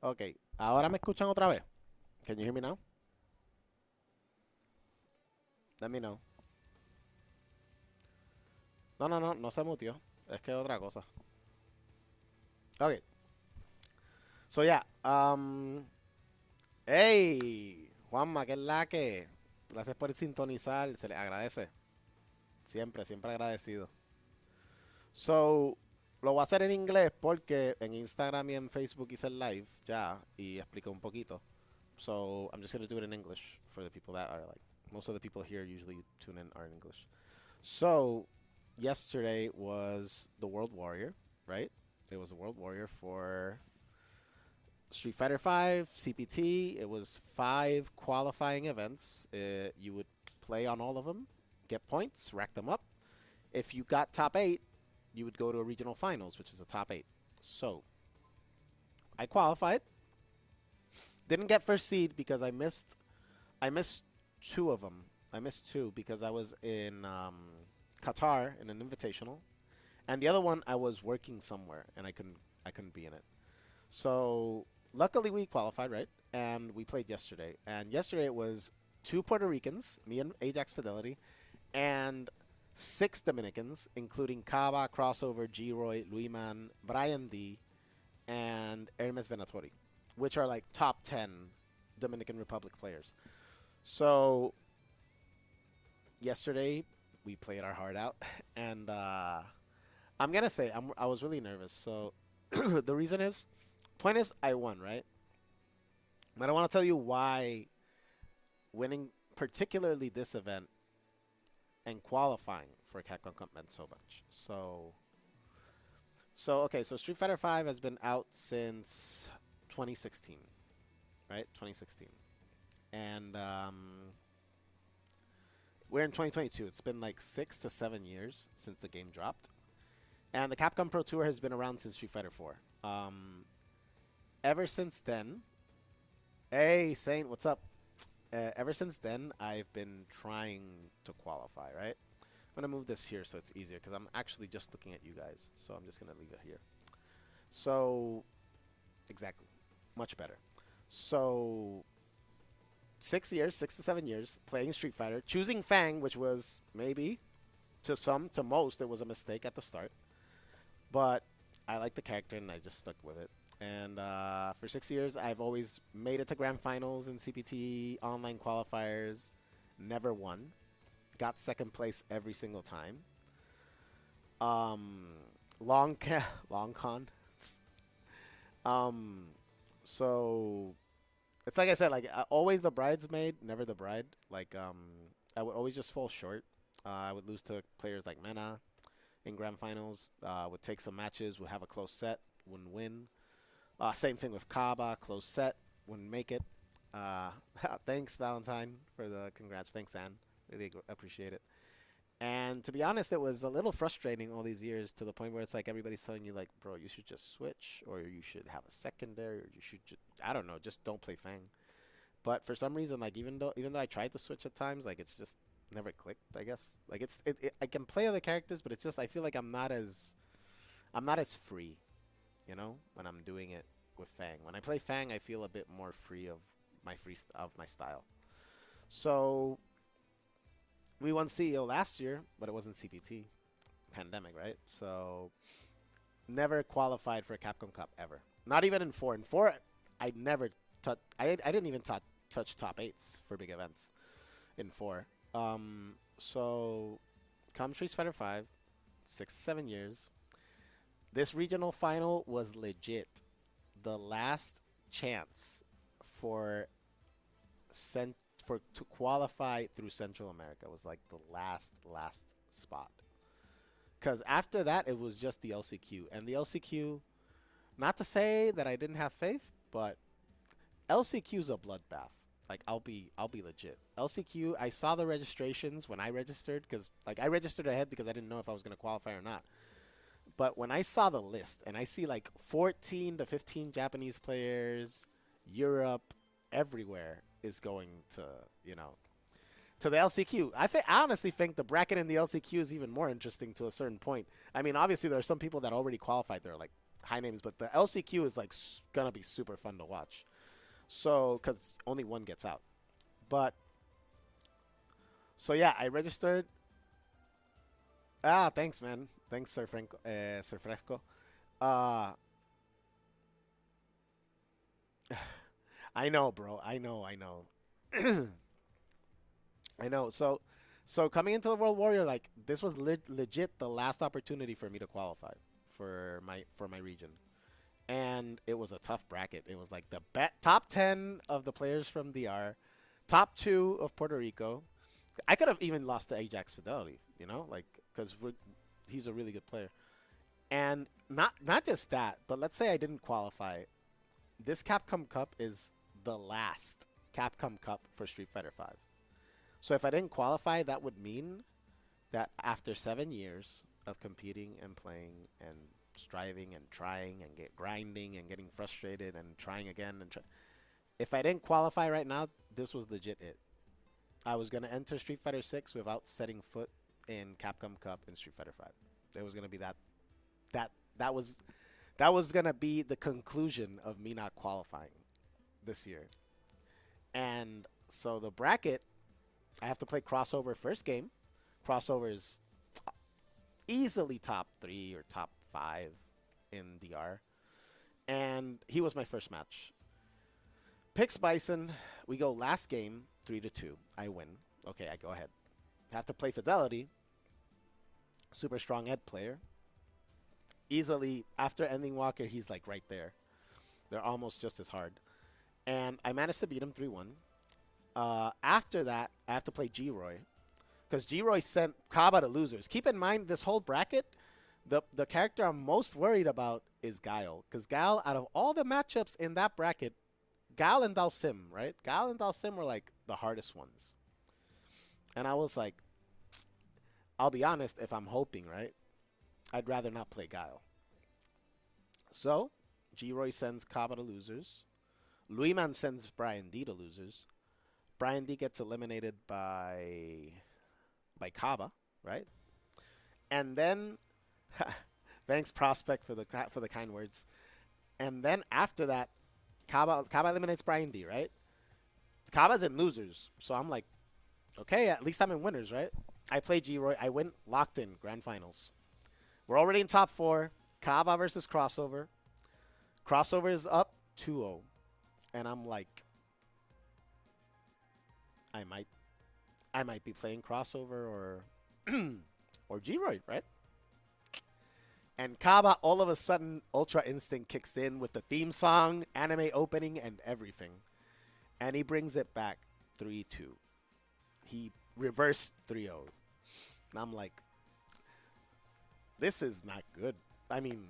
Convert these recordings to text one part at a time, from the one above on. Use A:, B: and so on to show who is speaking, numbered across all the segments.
A: Ok, ahora me escuchan otra vez. Can you hear me now? Let me know. No, no, no, no se mutió. Es que es otra cosa. Ok, so yeah. Hey, Juanma, ¿qué es la que? Gracias por sintonizar, se le agradece. Siempre, siempre agradecido. So, lo voy a hacer en inglés porque en Instagram y en Facebook hice el live ya y expliqué un poquito. So, I'm just going to do it in English for the people that are like, most of the people here usually tune in are in English. So, yesterday was the World Warrior, right? It was the World Warrior for Street Fighter 5, CPT. It was 5 qualifying events. You would play on all of them, get points, rack them up. If you got top 8, you would go to a regional finals, which is a top 8. So, I qualified. Didn't get first seed because I missed 2 of them. I missed 2 because I was in Qatar in an invitational, and the other one I was working somewhere and I couldn't be in it. So luckily we qualified, right? And we played yesterday. And yesterday it was 2 Puerto Ricans, me and Ajax Fidelity, and 6 Dominicans, including Cava, Crossover, G-Roy, Luiman, Brian D, and Hermes Venatori, which are like top 10 Dominican Republic players. So yesterday we played our heart out, and I'm gonna say I was really nervous. So the reason is, point is I won, right? But I want to tell you why winning, particularly this event and qualifying for Capcom Cup meant so much. So okay, so Street Fighter 5 has been out since 2016, right? 2016, and we're in 2022. It's been like 6 to 7 years since the game dropped, and the Capcom Pro Tour has been around since Street Fighter 4. Ever since then, hey Saint, what's up? Ever since then, I've been trying to qualify, right? I'm gonna move this here so it's easier because I'm actually just looking at you guys. So I'm just gonna leave it here. So exactly, much better. So 6 years, 6 to 7 years playing Street Fighter, choosing Fang, which was maybe to some, to most, it was a mistake at the start, but I like the character and I just stuck with it. And for 6 years, I've always made it to grand finals in CPT online qualifiers, never won, got second place every single time. Um, long con. Um, so it's like I said, like always the bridesmaid, never the bride. Like I would always just fall short. I would lose to players like Mena in grand finals. Would take some matches, would have a close set, wouldn't win. Same thing with Kaba, close set, wouldn't make it. Uh, thanks Valentine for the congrats. Thanks Anne, really appreciate it. And to be honest, it was a little frustrating all these years to the point where it's like everybody's telling you like, bro, you should just switch, or you should have a secondary, or you should I don't know, just don't play Fang. But for some reason, like even though I tried to switch at times, like it's just never clicked. I guess like I can play other characters, but it's just I feel like I'm not as free, when I'm doing it with Fang. When I play Fang, I feel a bit more free of my style. So we won CEO last year, but it wasn't CPT. Pandemic, right? So never qualified for a Capcom Cup ever. Not even in four. In four, I never touch. I didn't even touch top eights for big events in four. So come Street Fighter 5, 6 to 7 years. This regional final was legit. The last chance for to qualify through Central America was like the last spot. Because after that, it was just the LCQ, and the LCQ. Not to say that I didn't have faith, but LCQ's a bloodbath. Like I'll be legit. LCQ. I saw the registrations when I registered because like I registered ahead because I didn't know if I was gonna qualify or not. But when I saw the list and I see like 14 to 15 Japanese players, Europe, everywhere is going you know, to the LCQ. I honestly think the bracket in the LCQ is even more interesting to a certain point. I mean, obviously there are some people that already qualified. They're like high names, but the LCQ is like gonna be super fun to watch. So, because only one gets out. But so yeah, I registered. Ah, thanks, man. Thanks, Sir Fresco. Uh, I know, bro. I know. I know. I know. So coming into the World Warrior, like this was legit the last opportunity for me to qualify for my region, and it was a tough bracket. It was like the top 10 of the players from DR, top two of Puerto Rico. I could have even lost to Ajax Fidelity, like because he's a really good player. And not just that, but let's say I didn't qualify. This Capcom Cup is the last Capcom Cup for Street Fighter V. So if I didn't qualify, that would mean that after 7 years of competing and playing and striving and trying and grinding and getting frustrated and trying again if I didn't qualify right now, this was legit it. I was gonna enter Street Fighter 6 without setting foot in Capcom Cup and Street Fighter 5. It was gonna be that that was that was gonna be the conclusion of me not qualifying this year. And so the bracket, I have to play crossover first game. Crossover is easily top 3 or top 5 in DR. And he was my first match. Picks Bison. We go last game 3-2. I win. Okay, I go ahead. Have to play Fidelity. Super strong Ed player. Easily after ending Walker, he's like right there. They're almost just as hard. And I managed to beat him 3-1. After that, I have to play G-Roy. Because G-Roy sent Kaba to losers. Keep in mind, this whole bracket, the character I'm most worried about is Guile. Because Guile, out of all the matchups in that bracket, Guile and Dalsim, right? Guile and Dalsim were like the hardest ones. And I was like, I'll be honest, if I'm hoping, right? I'd rather not play Guile. So, G-Roy sends Kaba to losers. Luiman sends Brian D to losers. Brian D gets eliminated by Kaba, right? And then, thanks Prospect for the kind words. And then after that, Kaba eliminates Brian D, right? Kaba's in losers, so I'm like, okay, at least I'm in winners, right? I play G-Roy. I win locked in grand finals. We're already in top 4. Kaba versus Crossover. Crossover is up 2-0. And I'm like, I might be playing Crossover or or G-Roy, right? And Kaba, all of a sudden, Ultra Instinct kicks in with the theme song, anime opening, and everything. And he brings it back 3-2. He reversed 3-0. And I'm like, this is not good. I mean,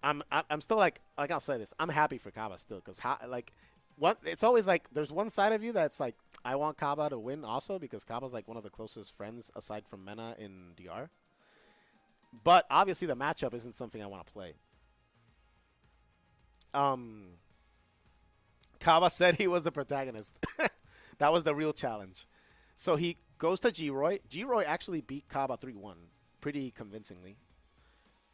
A: I'm still like I'll say this. I'm happy for Kaba still because it's always like there's one side of you that's like I want Kaba to win also because Kaba's like one of the closest friends aside from Mena in DR. But obviously the matchup isn't something I want to play. Kaba said he was the protagonist. That was the real challenge. So he goes to G-Roy. G-Roy actually beat Kaba 3-1 pretty convincingly.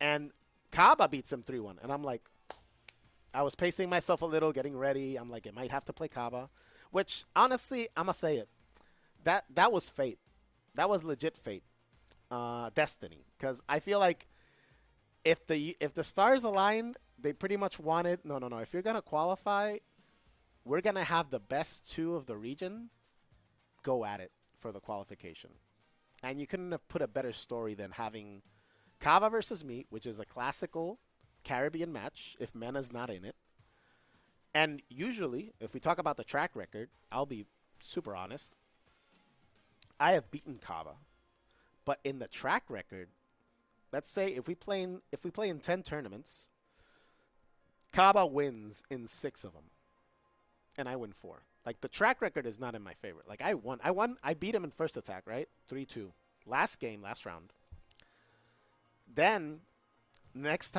A: And Kaba beats him 3-1. And I'm like, I was pacing myself a little, getting ready. I'm like, I might have to play Kaba. Which, honestly, I'm going to say it. That was fate. That was legit fate. Destiny. Because I feel like if the stars aligned, they pretty much wanted, no. If you're going to qualify, we're going to have the best 2 of the region go at it for the qualification. And you couldn't have put a better story than having Kava versus me, which is a classical Caribbean match if Mena's not in it. And usually, if we talk about the track record, I'll be super honest. I have beaten Kava. But in the track record, let's say if we play in 10 tournaments, Kaba wins in 6 of them. And I win 4. Like, the track record is not in my favor. Like, I beat him in first attack, right? 3-2. Last round. Then, next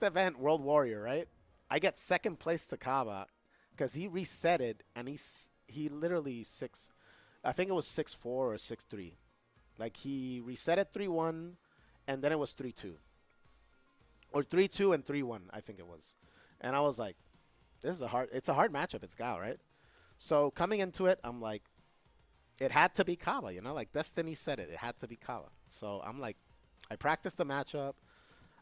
A: event, World Warrior, right? I get second place to Kaba because he reset it, and he literally I think it was 6-4 or 6-3. Like, he reset it 3-1, and then it was 3-2. or 3-2 and 3-1, I think it was. And I was like, it's a hard matchup. It's Gao, right? So coming into it, I'm like, it had to be Kava, like Destiny said it. It had to be Kava. So I'm like, I practiced the matchup.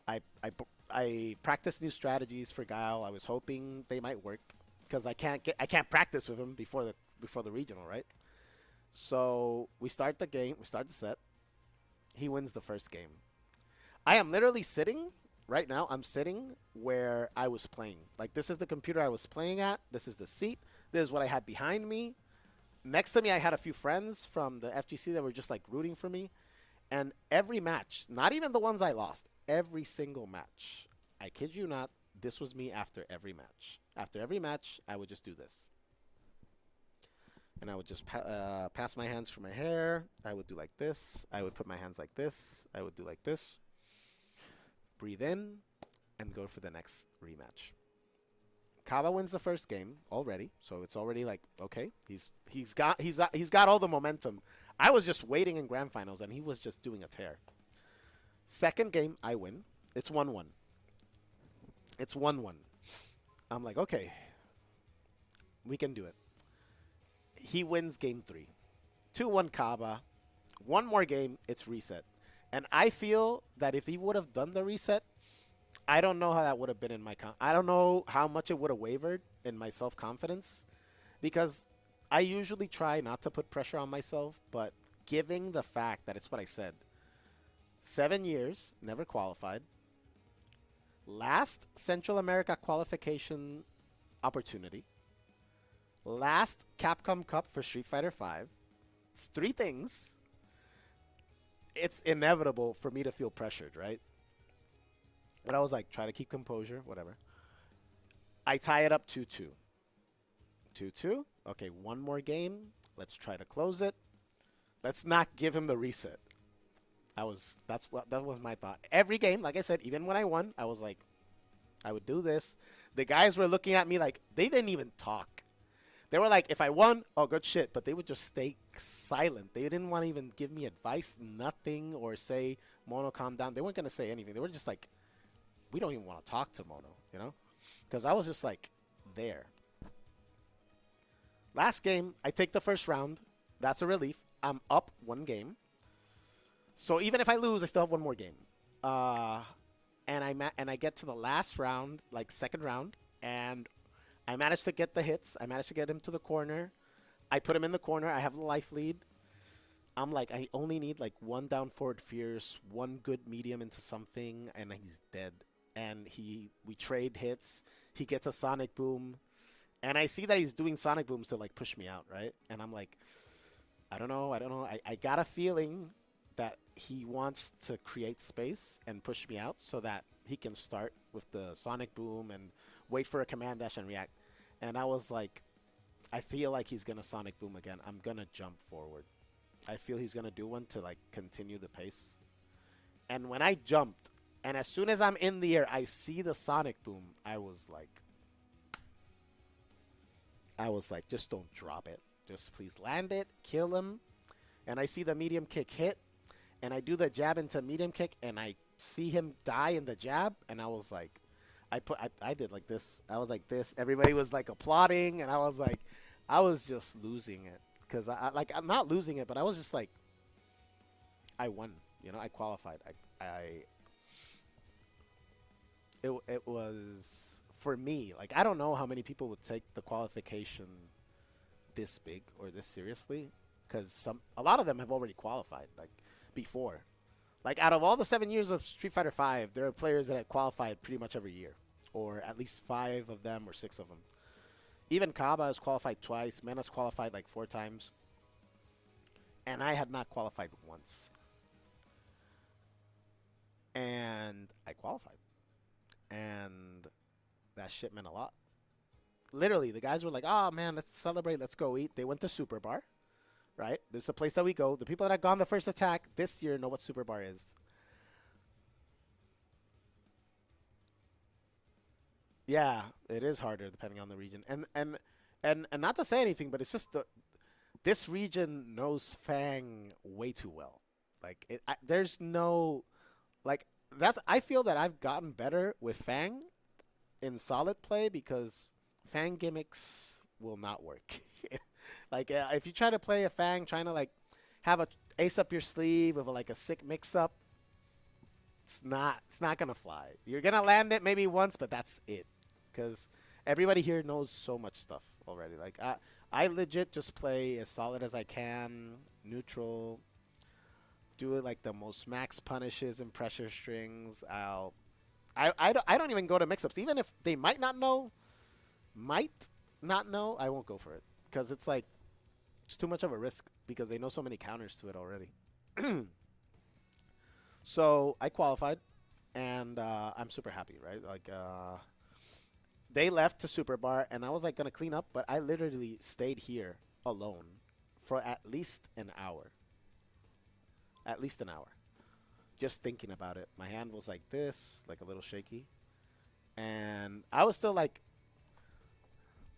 A: I I I practiced new strategies for Guile. I was hoping they might work because I can't practice with him before the regional, right? So we start the game. We start the set. He wins the first game. I am literally sitting right now. I'm sitting where I was playing. Like this is the computer I was playing at. This is the seat. This is what I had behind me. Next to me, I had a few friends from the FGC that were just like rooting for me. And every match, not even the ones I lost, every single match, I kid you not, this was me after every match. After every match, I would just do this. And I would just pass my hands through my hair. I would do like this. I would put my hands like this. I would do like this. Breathe in and go for the next rematch. Kaba wins the first game already, so it's already like okay, he's got all the momentum. I was just waiting in grand finals, and he was just doing a tear. Second game, I win. It's 1-1. It's 1-1. I'm like, okay, we can do it. He wins game 3. 2-1 Kaba. One more game, it's reset. And I feel that if he would have done the reset, I don't know how that would have been in my I don't know how much it would have wavered in my self-confidence because I usually try not to put pressure on myself, but giving the fact that it's what I said. 7 years, never qualified. Last Central America qualification opportunity. Last Capcom Cup for Street Fighter V. It's 3 things. It's inevitable for me to feel pressured, right? But I was like, try to keep composure, whatever. I tie it up 2-2. 2-2. Okay, one more game. Let's try to close it. Let's not give him the reset. That was my thought. Every game, like I said, even when I won, I was like, I would do this. The guys were looking at me like they didn't even talk. They were like, if I won, oh, good shit. But they would just stay silent. They didn't want to even give me advice, nothing, or say, Mono, calm down. They weren't going to say anything. They were just like, we don't even want to talk to Mono, Because I was just like, there. Last game, I take the first round. That's a relief. I'm up 1 game. So even if I lose, I still have 1 more game. And I get to the last round, like second round, and I managed to get the hits. I managed to get him to the corner. I put him in the corner. I have the life lead. I'm like, I only need like 1 down forward fierce, 1 good medium into something, and he's dead. And we trade hits. He gets a sonic boom, and I see that he's doing sonic booms to like push me out, right? And I'm like, I don't know. I got a feeling that he wants to create space and push me out so that he can start with the sonic boom and wait for a command dash and react. And I was like, I feel like he's gonna sonic boom again. I'm gonna jump forward. I feel he's gonna do one to like continue the pace. And when I jumped, and as soon as I'm in the air, I see the sonic boom. I was like, just don't drop it. Just please land it, kill him. And I see the medium kick hit, and I do the jab into medium kick, and I see him die in the jab, and I was like, I did like this. I was like this. Everybody was like applauding, and I was like, I was just losing it because I'm not losing it, but I was just like, I won. I qualified. It was for me. Like I don't know how many people would take the qualification this big or this seriously because a lot of them have already qualified like before. Like out of all the 7 years of Street Fighter V, there are players that have qualified pretty much every year, or at least 5 of them or 6 of them. Even Kaba has qualified twice. Mena's qualified like 4 times, and I had not qualified once. And I qualified, and that shit meant a lot. Literally, the guys were like, "Oh man, let's celebrate. Let's go eat." They went to Super Bar, right? There's a place that we go. The people that have gone the first attack this year know what Super Bar is. Yeah, it is harder depending on the region. And not to say anything, but it's just this region knows Fang way too well. Like there's no like that's I feel that I've gotten better with Fang in solid play because Fang gimmicks will not work. Like if you try to play a Fang, trying to like have a ace up your sleeve with like a sick mix up, it's not gonna fly. You're gonna land it maybe once, but that's it. Because everybody here knows so much stuff already. Like I legit just play as solid as I can, neutral, do it like the most max punishes and pressure strings. I don't even go to mix-ups. Even if they might not know, I won't go for it. Because it's like, it's too much of a risk because they know so many counters to it already. So I qualified, and I'm super happy, right? Like, they left to Super Bar, and I was like gonna clean up, but I literally stayed here alone for at least an hour. At least an hour. Just thinking about it. My hand was like this, like a little shaky. And I was still like,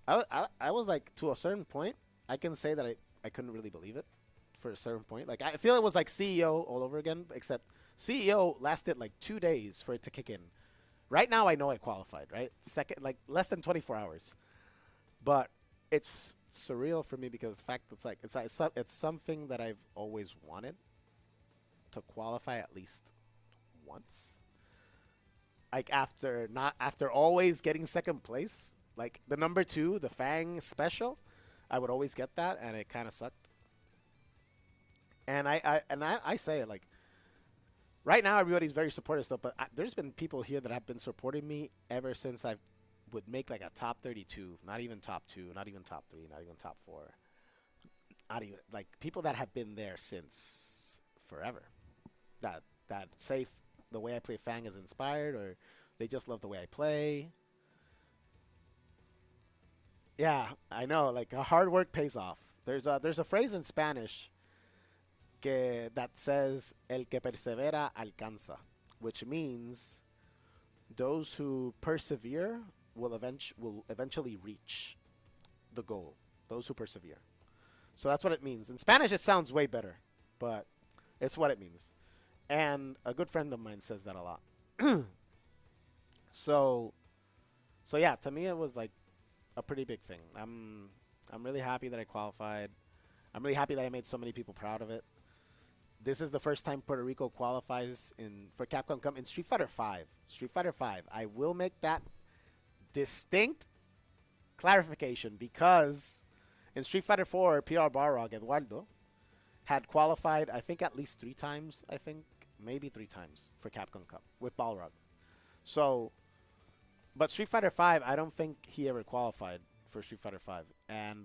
A: I was like, to a certain point, I can say that I couldn't really believe it for a certain point. Like, I feel it was like CEO all over again, except CEO lasted like 2 days for it to kick in. Right now, I know I qualified, right? Second, like less than 24 hours. But it's surreal for me because the fact it's like, it's something that I've always wanted to qualify at least once. Like after always getting second place, like the number two, the Fang special, I would always get that, and it kind of sucked. And I say it like right now, everybody's very supportive stuff, but there's been people here that have been supporting me ever since I would make like a top 32, not even top two, not even top three, not even top four, not even like people that have been there since forever. That say the way I play Fang is inspired, or they just love the way I play. Yeah, I know. Like hard work pays off. There's a phrase in Spanish that says "el que persevera alcanza," which means those who persevere will eventually reach the goal. Those who persevere. So that's what it means. In Spanish, it sounds way better, but it's what it means. And a good friend of mine says that a lot. So so yeah, to me it was like a pretty big thing. I'm really happy that I qualified. I'm really happy that I made so many people proud of it. This is the first time Puerto Rico qualifies in for Capcom Cup in Street Fighter 5. Street Fighter 5. I will make that distinct clarification because in Street Fighter 4, PR Barrog Eduardo had qualified I think at least 3 times, I think maybe 3 times for Capcom Cup with Balrog. So, but Street Fighter 5, I don't think he ever qualified for Street Fighter 5. And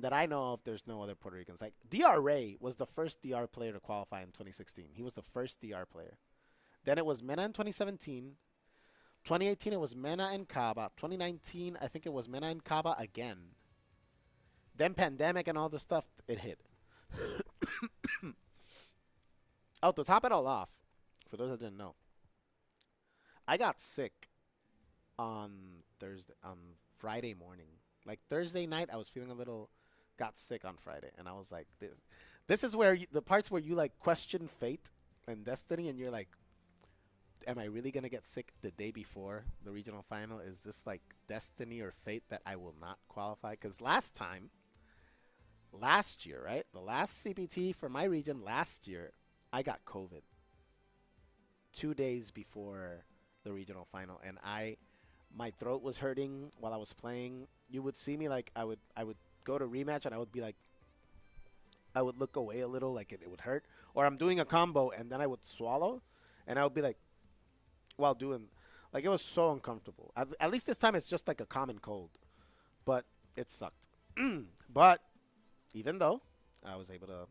A: that I know of, there's no other Puerto Ricans. Like Dr. Ray was the first DR player to qualify in 2016. He was the first DR player. Then it was Mena in 2017. 2018 it was Mena and Kaba. 2019 I think it was Mena and Kaba again. Then pandemic and all the stuff it hit. Oh, to top it all off, for those that didn't know, I got sick on Friday morning. Like Thursday night, I was feeling a little, got sick on Friday, and I was like, this is where the parts where you like question fate and destiny, and you're like, am I really gonna get sick the day before the regional final? Is this like destiny or fate that I will not qualify? Because last year, right, the last CPT for my region last year, I got COVID 2 days before the regional final, and my throat was hurting while I was playing. You would see me like I would go to rematch, and I would be like, I would look away a little, like it would hurt, or I'm doing a combo and then I would swallow, and I would be like, while doing, like it was so uncomfortable. At least this time it's just like a common cold, but it sucked. But even though I was able to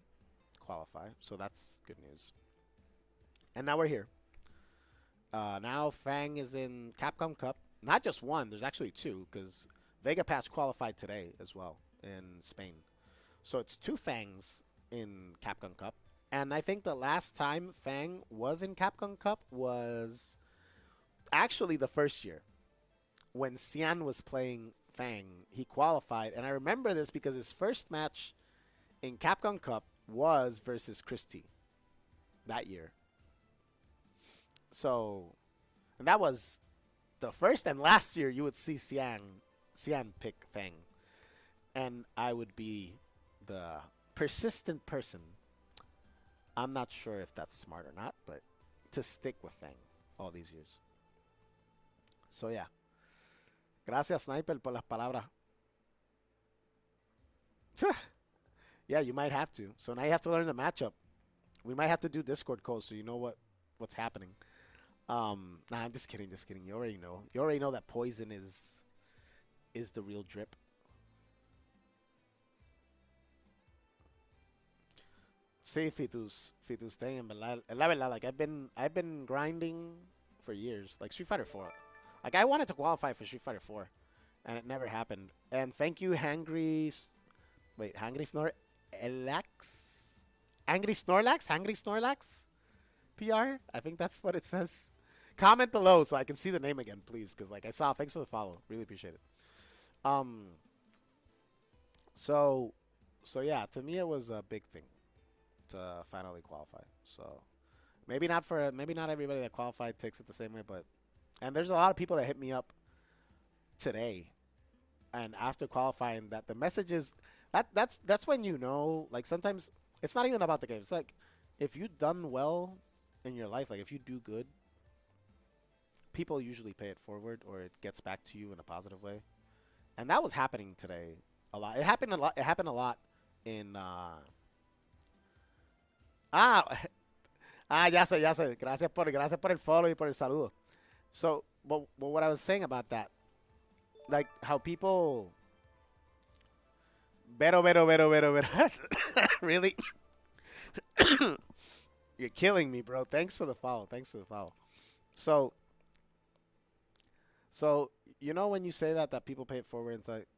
A: qualify, so that's good news. And now we're here. Now Fang is in Capcom Cup. Not just one. There's actually two because Vega Patch qualified today as well in Spain. So it's two Fangs in Capcom Cup. And I think the last time Fang was in Capcom Cup was actually the first year when Cian was playing Fang. He qualified, and I remember this because his first match in Capcom Cup was versus Christie that year. So, and that was the first and last year you would see Cian pick Fang, and I would be the persistent person. I'm not sure if that's smart or not, but to stick with Fang all these years. So yeah, gracias Sniper por las palabras. Yeah, you might have to. So now you have to learn the matchup. We might have to do Discord calls so you know what's happening. Nah, I'm just kidding, just kidding. You already know. You already know that poison is the real drip. Sí, Fitus thing, en verdad, la verdad, like I've been grinding for years, like Street Fighter 4. Like I wanted to qualify for Street Fighter 4, and it never happened. And thank you, Hangry Snorlax, PR. I think that's what it says. Comment below so I can see the name again, please, because like I saw. Thanks for the follow, really appreciate it. Um, so, so yeah, to me it was a big thing to finally qualify. So maybe not everybody that qualified takes it the same way, but and there's a lot of people that hit me up today and after qualifying that the messages that's when you know like sometimes it's not even about the game. It's like if you've done well in your life, like if you do good, people usually pay it forward or it gets back to you in a positive way. And that was happening today a lot. It happened a lot. It happened a lot in ah ya sé. Gracias por el follow y por el saludo. So, but what I was saying about that, like how people, really, you're killing me, bro. Thanks for the follow. Thanks for the follow. So, so you know when you say that people pay it forward, it's like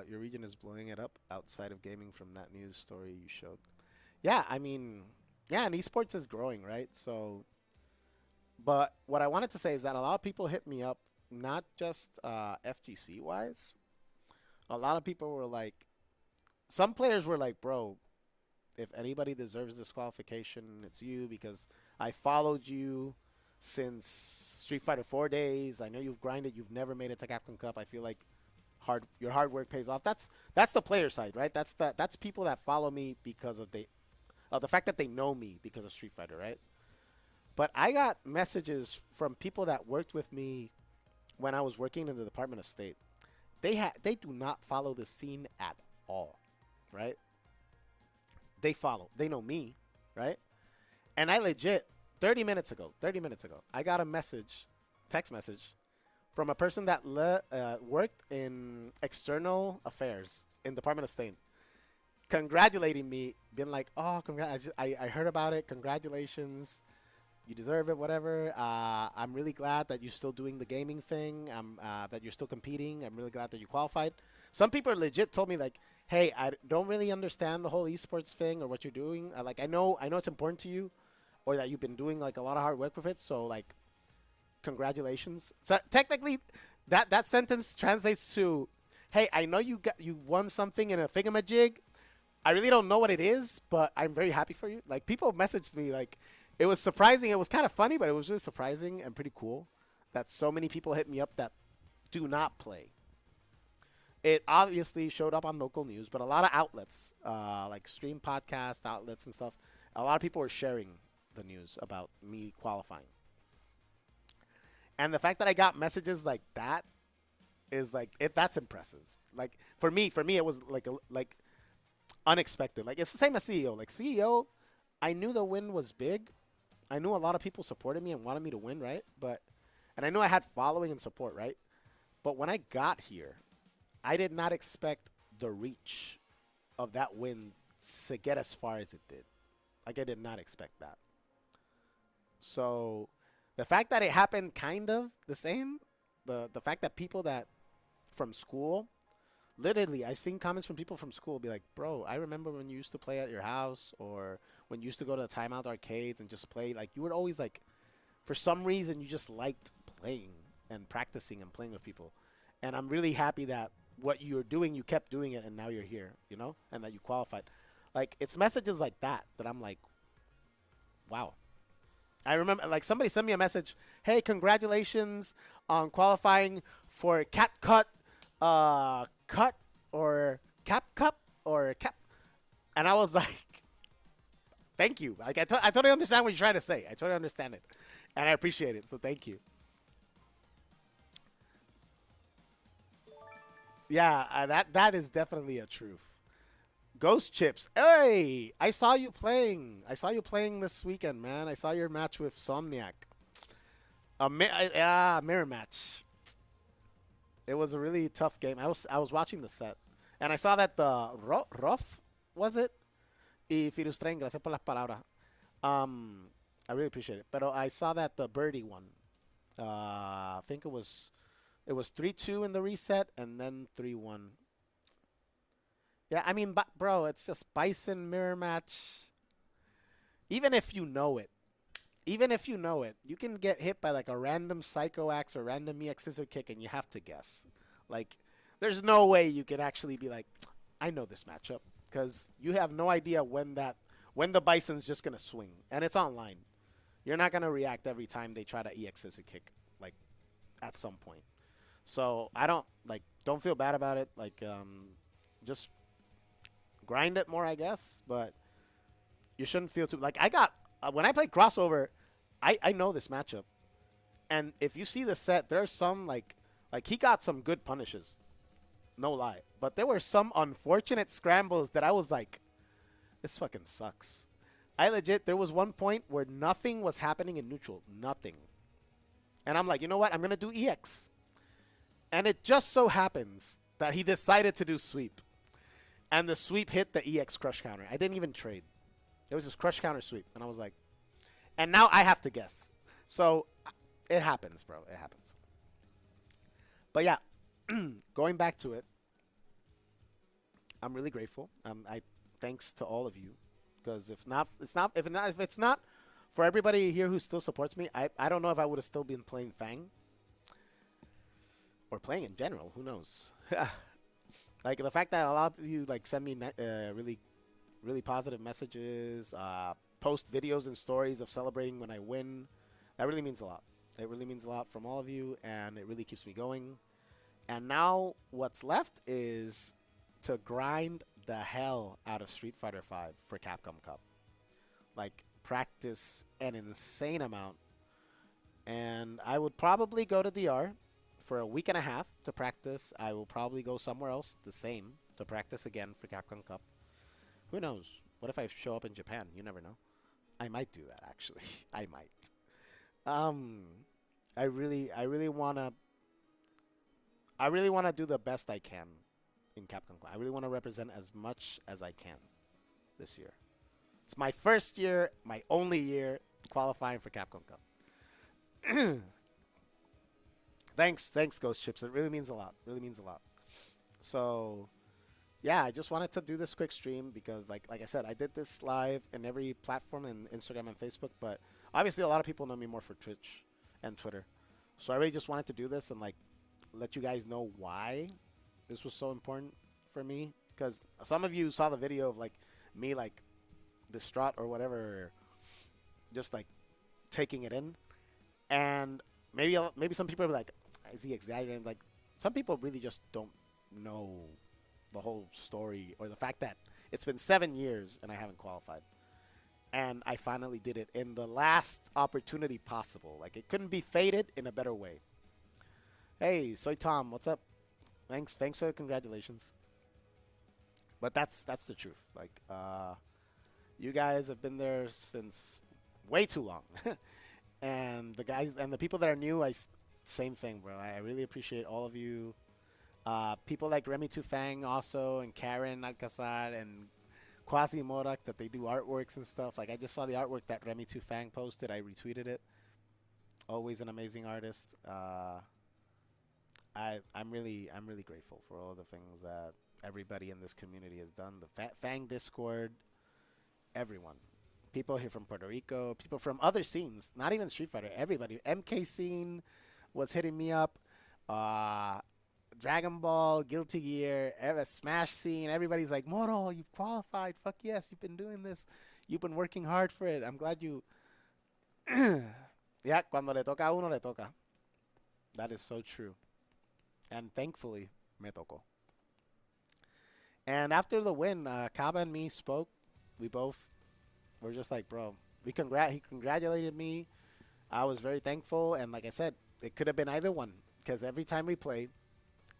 A: your region is blowing it up outside of gaming from that news story you showed. Yeah, I mean, yeah, and esports is growing, right? So, but what I wanted to say is that a lot of people hit me up, not just FGC wise. A lot of people were like, some players were like, bro, if anybody deserves this qualification, it's you because I followed you since Street Fighter 4 days. I know you've grinded. You've never made it to Capcom Cup. I feel like your hard work pays off. That's the player side, right? That's people that follow me because of the fact that they know me because of Street Fighter, right? But I got messages from people that worked with me when I was working in the Department of State. They do not follow the scene at all, right? They follow. They know me, right? And I legit 30 minutes ago, I got a text message from a person that worked in external affairs in Department of State, congratulating me, being like, "Oh, congrats! I heard about it. Congratulations. You deserve it. Whatever. I'm really glad that you're still doing the gaming thing. That you're still competing. I'm really glad that you qualified." Some people legit told me like, "Hey, I don't really understand the whole esports thing or what you're doing. Like, I know it's important to you, or that you've been doing like a lot of hard work with it. So like, congratulations." So technically, that sentence translates to, "Hey, I know you won something in a thingamajig. I really don't know what it is, but I'm very happy for you." Like people messaged me like, it was surprising. It was kind of funny, but it was really surprising and pretty cool that so many people hit me up that do not play. It obviously showed up on local news, but a lot of outlets, like stream podcast outlets and stuff, a lot of people were sharing the news about me qualifying. And the fact that I got messages like that is like that's impressive. Like for me, it was like unexpected. Like it's the same as CEO. Like CEO, I knew the win was big. I knew a lot of people supported me and wanted me to win, right? And I knew I had following and support, right? But when I got here, I did not expect the reach of that win to get as far as it did. Like I did not expect that. So the fact that it happened kind of the same, the fact that people that from school, literally I've seen comments from people from school be like, "Bro, I remember when you used to play at your house or when you used to go to the timeout arcades and just play, like you would always like for some reason you just liked playing and practicing and playing with people." And I'm really happy that what you're doing, you kept doing it and now you're here, you know, and that you qualified. Like it's messages like that I'm like, wow. I remember like somebody sent me a message. Hey, congratulations on qualifying for Cat Cut, Cut or Cap Cup or Cap, and I was like, thank you. Like I totally understand what you're trying to say. I totally understand it, and I appreciate it. So thank you. Yeah, that is definitely a truth. Ghost Chips. Hey, I saw you playing. I saw you playing this weekend, man. I saw your match with Somniac. Yeah, mirror match. It was a really tough game. I was watching the set, and I saw that the Rough was it y Firustren. Gracias por las palabras. Um, I really appreciate it. But I saw that the Birdie won. I think it was 3-2 in the reset, and then 3-1. Yeah, I mean, bro, it's just Bison mirror match. Even if you know it, even if you know it, you can get hit by like a random Psycho Axe or random EX Scissor Kick, and you have to guess. Like, there's no way you can actually be like, I know this matchup, because you have no idea when the Bison's just gonna swing, and it's online. You're not gonna react every time they try to EX Scissor Kick, like at some point. So I don't feel bad about it. Like, just grind it more, I guess. But you shouldn't feel too like I got when I played crossover. I know this matchup, and if you see the set, there's some like he got some good punishes, no lie. But there were some unfortunate scrambles that I was like, this fucking sucks. I legit there was one point where nothing was happening in neutral, nothing, and I'm like, you know what? I'm gonna do EX, and it just so happens that he decided to do sweep, and the sweep hit the EX crush counter. I didn't even trade. It was just crush counter sweep, and I was like, and now I have to guess. So it happens, bro. It happens. But yeah, going back to it, I'm really grateful. I thanks to all of you, because if it's not for everybody here who still supports me, I don't know if I would have still been playing Fang or playing in general. Who knows? Like the fact that a lot of you like send me really really positive messages, post videos and stories of celebrating when I win. That really means a lot. It really means a lot from all of you, and it really keeps me going. And now what's left is to grind the hell out of Street Fighter V for Capcom Cup. Like, practice an insane amount. And I would probably go to DR for a week and a half to practice. I will probably go somewhere else, the same, to practice again for Capcom Cup. Who knows? What if I show up in Japan? You never know. I might do that, actually. I might. Um, I really wanna do the best I can in Capcom Cup. I really want to represent as much as I can this year. It's my first year, my only year qualifying for Capcom Cup. Thanks, Ghost Chips. It really means a lot. Really means a lot. So, yeah, I just wanted to do this quick stream because, like I said, I did this live in every platform, in Instagram and Facebook. But obviously, a lot of people know me more for Twitch and Twitter. So I really just wanted to do this and let you guys know why this was so important for me. Because some of you saw the video of me distraught or whatever, just taking it in, and maybe some people are like, is he exaggerating? Like, some people really just don't know the whole story, or the fact that it's been 7 years and I haven't qualified, and I finally did it in the last opportunity possible. Like, it couldn't be fated in a better way. Hey, Soy Tom, what's up? Thanks for the congratulations. But that's the truth. You guys have been there since way too long. And the guys and the people that are new, same thing, bro. I really appreciate all of you. People like Remy Tufang also, and Karen Alcazar, and Quasi Morak, that they do artworks and stuff. Like, I just saw the artwork that Remy Tufang posted. I retweeted it. Always an amazing artist. I'm really grateful for all the things that everybody in this community has done. The Fang Discord, everyone. People here from Puerto Rico, people from other scenes, not even Street Fighter, everybody. MK scene was hitting me up. Dragon Ball, Guilty Gear, Smash scene. Everybody's like, Moro, you've qualified. Fuck yes, you've been doing this. You've been working hard for it. I'm glad you. Yeah, cuando le toca a uno, le toca. That is so true. And thankfully, me tocó. And after the win, Kaba and me spoke. We both were just like, bro, he congratulated me. I was very thankful. And like I said, it could have been either one. Because every time we play,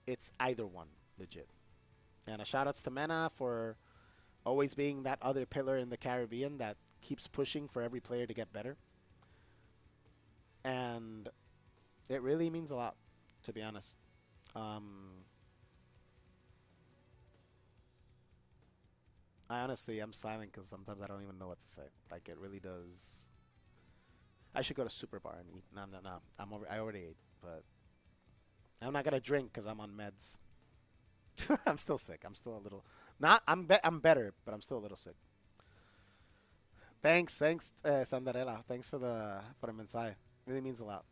A: it's either one, legit. And a shout outs to Mena for always being that other pillar in the Caribbean that keeps pushing for every player to get better. And it really means a lot, to be honest. Um, I'm silent because sometimes I don't even know what to say. Like it really does. I should go to Super Bar and eat. No, no, no. I already ate, but I'm not gonna drink because I'm on meds. I'm still sick. I'm still a little. Not. I'm better, but I'm still a little sick. Thanks, Sandarella. Thanks for the mensaje. Really means a lot.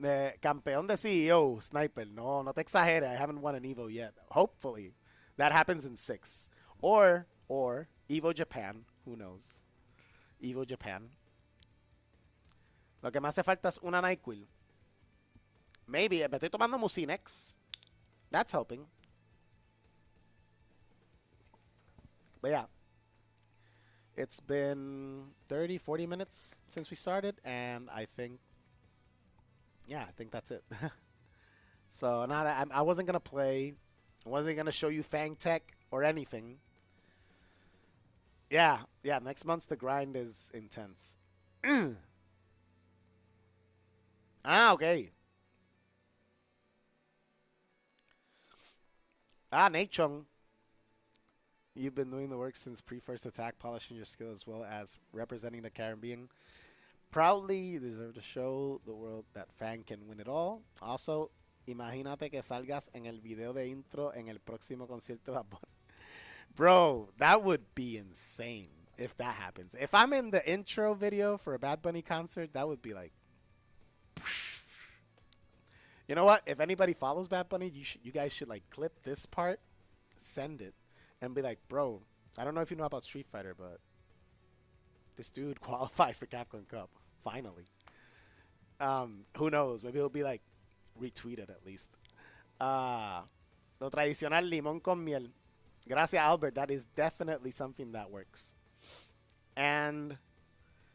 A: Campeón de CEO, Sniper. No, no te exageres. I haven't won an Evo yet. Hopefully, that happens in 6. Or Evo Japan. Who knows? Evo Japan. Lo que me hace falta es una NyQuil. Maybe. Me estoy tomando Mucinex. That's helping. But yeah. It's been 30, 40 minutes since we started, and I think, yeah, I think that's it. So now that I wasn't gonna play, I wasn't gonna show you Fang Tech or anything. Yeah, yeah. Next month's the grind is intense. Okay. Nate Chung, you've been doing the work since pre-first attack, polishing your skill as well as representing the Caribbean. Proudly, you deserve to show the world that Fang can win it all. Also, imagínate que salgas en el video de intro en el próximo concierto de Bad Bunny. Bro, that would be insane if that happens. If I'm in the intro video for a Bad Bunny concert, that would be like, you know what? If anybody follows Bad Bunny, you guys should like clip this part, send it, and be like, bro, I don't know if you know about Street Fighter, but this dude qualified for Capcom Cup finally. Who knows? Maybe he'll be like retweeted at least. Lo tradicional limón con miel. Gracias, Albert. That is definitely something that works. And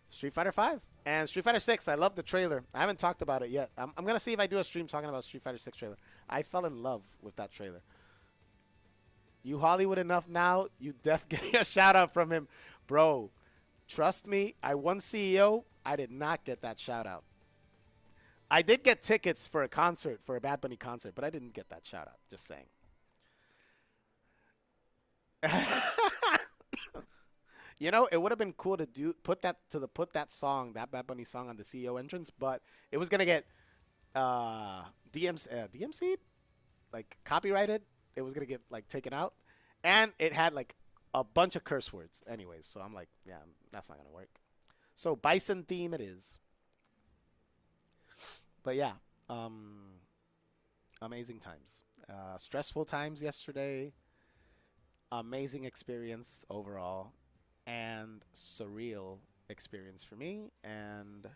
A: Street Fighter 5 and Street Fighter 6. I love the trailer. I haven't talked about it yet. I'm going to see if I do a stream talking about Street Fighter 6 trailer. I fell in love with that trailer. You Hollywood enough now, you def getting a shout out from him. Bro, trust me, I won CEO. I did not get that shout out. I did get tickets for a concert, for a Bad Bunny concert, but I didn't get that shout out. Just saying. You know, it would have been cool to put that song, that Bad Bunny song on the CEO entrance, but it was gonna get DMC'd, like copyrighted. It was gonna get like taken out, and it had like a bunch of curse words, anyways. So I'm like, yeah, that's not gonna work. So Bison theme it is. But yeah, amazing times, stressful times yesterday. Amazing experience overall, and surreal experience for me, and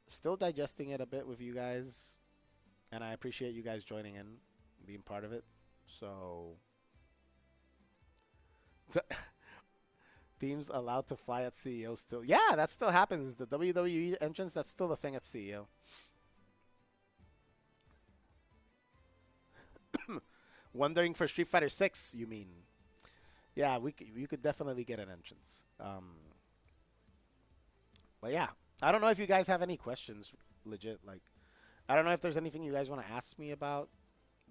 A: still digesting it a bit with you guys. And I appreciate you guys joining in, being part of it. So, teams allowed to fly at CEO still. Yeah, that still happens. The WWE entrance, that's still a thing at CEO. Wondering for Street Fighter 6, you mean? Yeah, you could definitely get an entrance. But yeah, I don't know if you guys have any questions. Legit, like, I don't know if there's anything you guys want to ask me about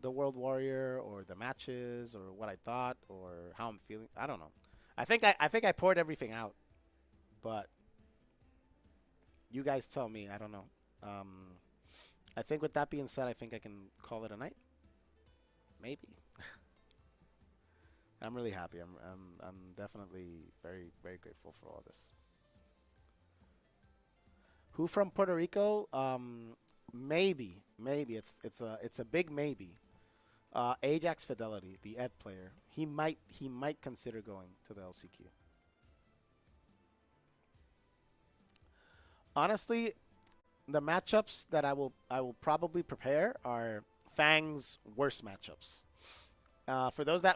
A: the World Warrior or the matches or what I thought or how I'm feeling. I don't know. I think I poured everything out, but you guys tell me. I don't know. I think with that being said, I think I can call it a night. Maybe. I'm really happy. I'm definitely very very grateful for all this. Who from Puerto Rico? Maybe it's a big maybe. Ajax Fidelity, the Ed player. He might consider going to the LCQ. Honestly, the matchups that I will probably prepare are Fang's worst matchups. For those that